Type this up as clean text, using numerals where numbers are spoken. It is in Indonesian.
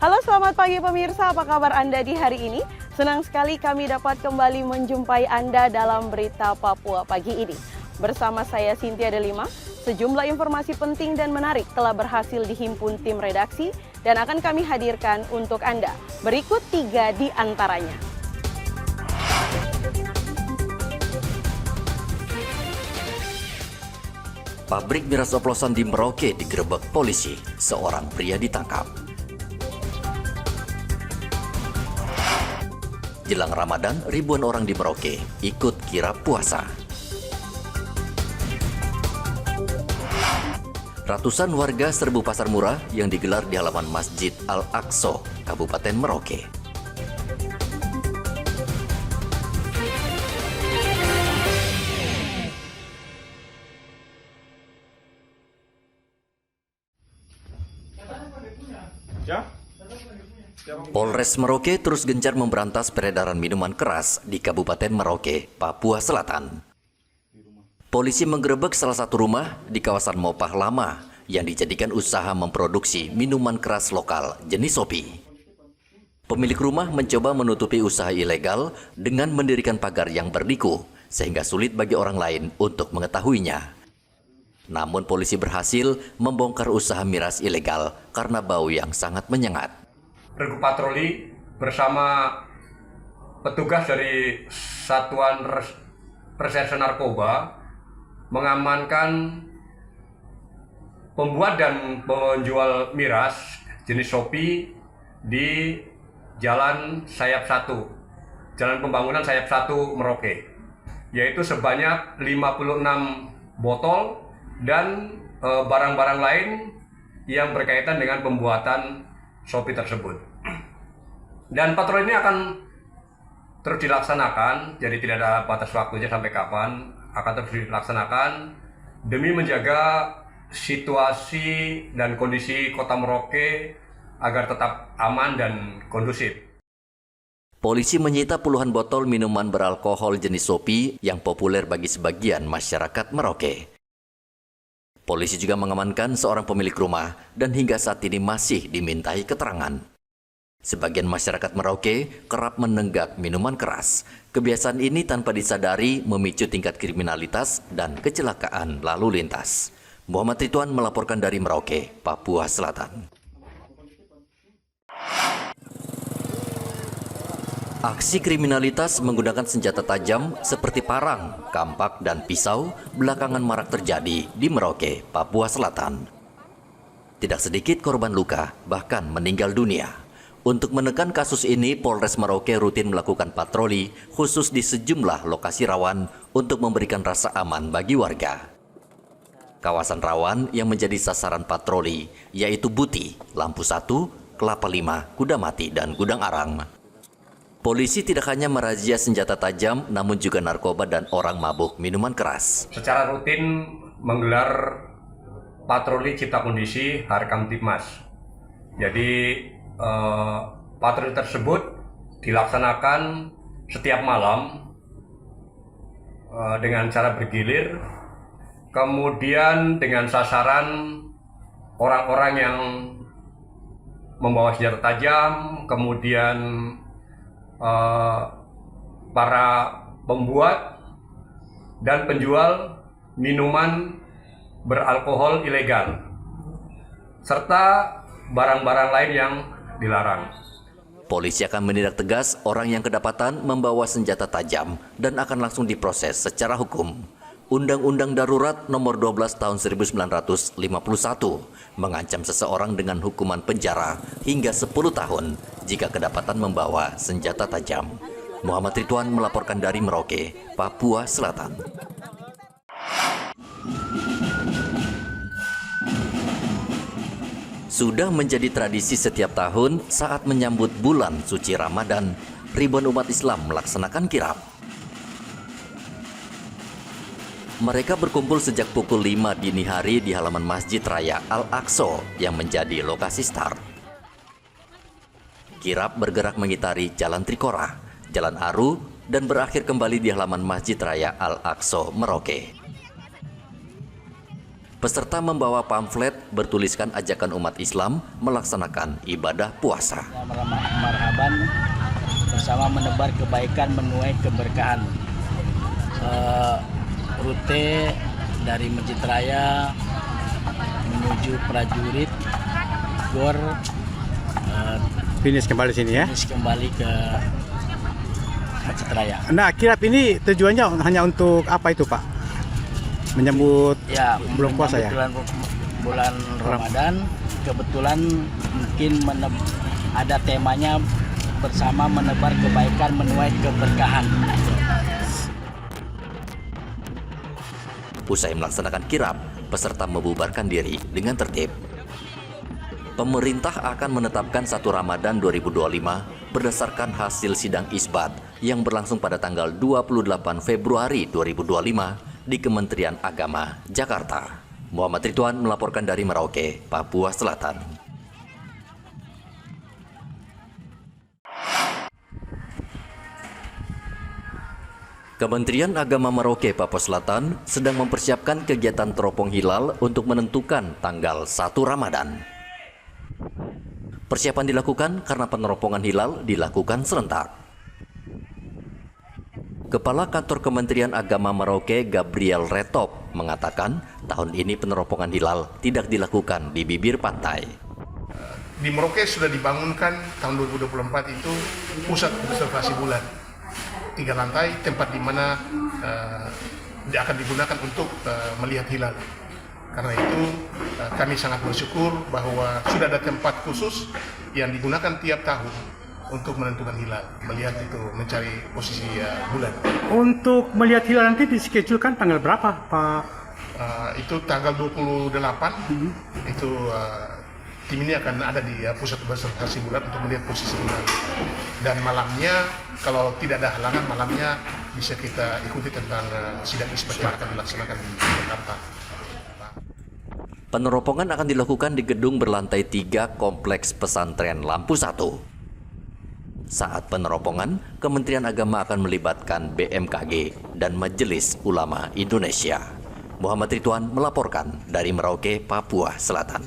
Halo, selamat pagi pemirsa, apa kabar Anda di hari ini? Senang sekali kami dapat kembali menjumpai Anda dalam Berita Papua pagi ini. Bersama saya Cynthia Delima, sejumlah informasi penting dan menarik telah berhasil dihimpun tim redaksi dan akan kami hadirkan untuk Anda. Berikut 3 di antaranya. Pabrik miras oplosan di Merauke digerebek polisi, seorang pria ditangkap. Jelang Ramadan, ribuan orang di Merauke ikut kirap puasa. Ratusan warga serbu pasar murah yang digelar di halaman Masjid Al-Aqsa, Kabupaten Merauke. Polres Merauke terus gencar memberantas peredaran minuman keras di Kabupaten Merauke, Papua Selatan. Polisi menggerebek salah satu rumah di kawasan Mopah Lama yang dijadikan usaha memproduksi minuman keras lokal jenis Sopi. Pemilik rumah mencoba menutupi usaha ilegal dengan mendirikan pagar yang berliku sehingga sulit bagi orang lain untuk mengetahuinya. Namun polisi berhasil membongkar usaha miras ilegal karena bau yang sangat menyengat. Regu patroli bersama petugas dari Satuan Reserse Narkoba mengamankan pembuat dan penjual miras jenis Sopi di Jalan Sayap 1, Jalan Pembangunan Sayap 1 Merauke, yaitu sebanyak 56 botol dan barang-barang lain yang berkaitan dengan pembuatan Sopi tersebut. Dan patroli ini akan terus dilaksanakan, jadi tidak ada batas waktunya sampai kapan, akan terus dilaksanakan demi menjaga situasi dan kondisi kota Merauke agar tetap aman dan kondusif. Polisi menyita puluhan botol minuman beralkohol jenis Sopi yang populer bagi sebagian masyarakat Merauke. Polisi juga mengamankan seorang pemilik rumah dan hingga saat ini masih dimintai keterangan. Sebagian masyarakat Merauke kerap menenggak minuman keras. Kebiasaan ini tanpa disadari memicu tingkat kriminalitas dan kecelakaan lalu lintas. Muhammad Ridwan melaporkan dari Merauke, Papua Selatan. Aksi kriminalitas menggunakan senjata tajam seperti parang, kampak, dan pisau belakangan marak terjadi di Merauke, Papua Selatan. Tidak sedikit korban luka, bahkan meninggal dunia. Untuk menekan kasus ini, Polres Merauke rutin melakukan patroli khusus di sejumlah lokasi rawan untuk memberikan rasa aman bagi warga. Kawasan rawan yang menjadi sasaran patroli yaitu Buti, Lampu 1, Kelapa 5, Kudamati, dan Gudang Arang. Polisi tidak hanya merazia senjata tajam, namun juga narkoba dan orang mabuk minuman keras. Secara rutin menggelar patroli cipta kondisi Harkamtipmas. Jadi patroli tersebut dilaksanakan setiap malam dengan cara bergilir, kemudian dengan sasaran orang-orang yang membawa senjata tajam, kemudian para pembuat dan penjual minuman beralkohol ilegal serta barang-barang lain yang dilarang. Polisi akan menindak tegas orang yang kedapatan membawa senjata tajam dan akan langsung diproses secara hukum. Undang-Undang Darurat Nomor 12 Tahun 1951 mengancam seseorang dengan hukuman penjara hingga 10 tahun jika kedapatan membawa senjata tajam. Muhammad Ridwan melaporkan dari Merauke, Papua Selatan. Sudah menjadi tradisi setiap tahun saat menyambut bulan suci Ramadan, ribuan umat Islam melaksanakan kirap. Mereka berkumpul sejak pukul 5 dini hari di halaman Masjid Raya Al-Aqsa yang menjadi lokasi start. Kirap bergerak mengitari Jalan Trikora, Jalan Aru, dan berakhir kembali di halaman Masjid Raya Al-Aqsa, Merauke. Peserta membawa pamflet bertuliskan ajakan umat Islam melaksanakan ibadah puasa. Marhaban bersama menebar kebaikan, menuai keberkahan. Rute dari Masjid Raya menuju Prajurit Gor, finish kembali sini ya. finish kembali ke Masjid Raya. Nah, kirap ini tujuannya hanya untuk apa itu, Pak? Menyambut Ya, bulan puasa ya? bulan Ramadan. Kebetulan mungkin ada temanya bersama menebar kebaikan, menuai keberkahan. Usai melaksanakan kirap, peserta membubarkan diri dengan tertib. Pemerintah akan menetapkan 1 Ramadan 2025 berdasarkan hasil sidang isbat yang berlangsung pada tanggal 28 Februari 2025 di Kementerian Agama, Jakarta. Muhammad Ridwan melaporkan dari Merauke, Papua Selatan. Kementerian Agama Merauke, Papua Selatan sedang mempersiapkan kegiatan teropong hilal untuk menentukan tanggal 1 Ramadan. Persiapan dilakukan karena peneropongan hilal dilakukan serentak. Kepala Kantor Kementerian Agama Merauke, Gabriel Retop, mengatakan tahun ini peneropongan hilal tidak dilakukan di bibir pantai. Di Merauke sudah dibangunkan tahun 2024 itu pusat observasi bulan. 3 lantai, tempat di mana akan digunakan untuk melihat hilal. Karena itu kami sangat bersyukur bahwa sudah ada tempat khusus yang digunakan tiap tahun untuk menentukan hilal, melihat itu, mencari posisi bulan. Untuk melihat hilal nanti diskejulkan tanggal berapa, Pak? Itu tanggal 28, itu tim ini akan ada di pusat observasi bulan untuk melihat posisi bulan. Dan malamnya, kalau tidak ada halangan, malamnya bisa kita ikuti tentang sidang isbat yang akan dilaksanakan di Jakarta. Peneropongan akan dilakukan di gedung berlantai 3 Kompleks Pesantren Lampu 1. Saat peneropongan, Kementerian Agama akan melibatkan BMKG dan Majelis Ulama Indonesia. Muhammad Ridwan melaporkan dari Merauke, Papua Selatan.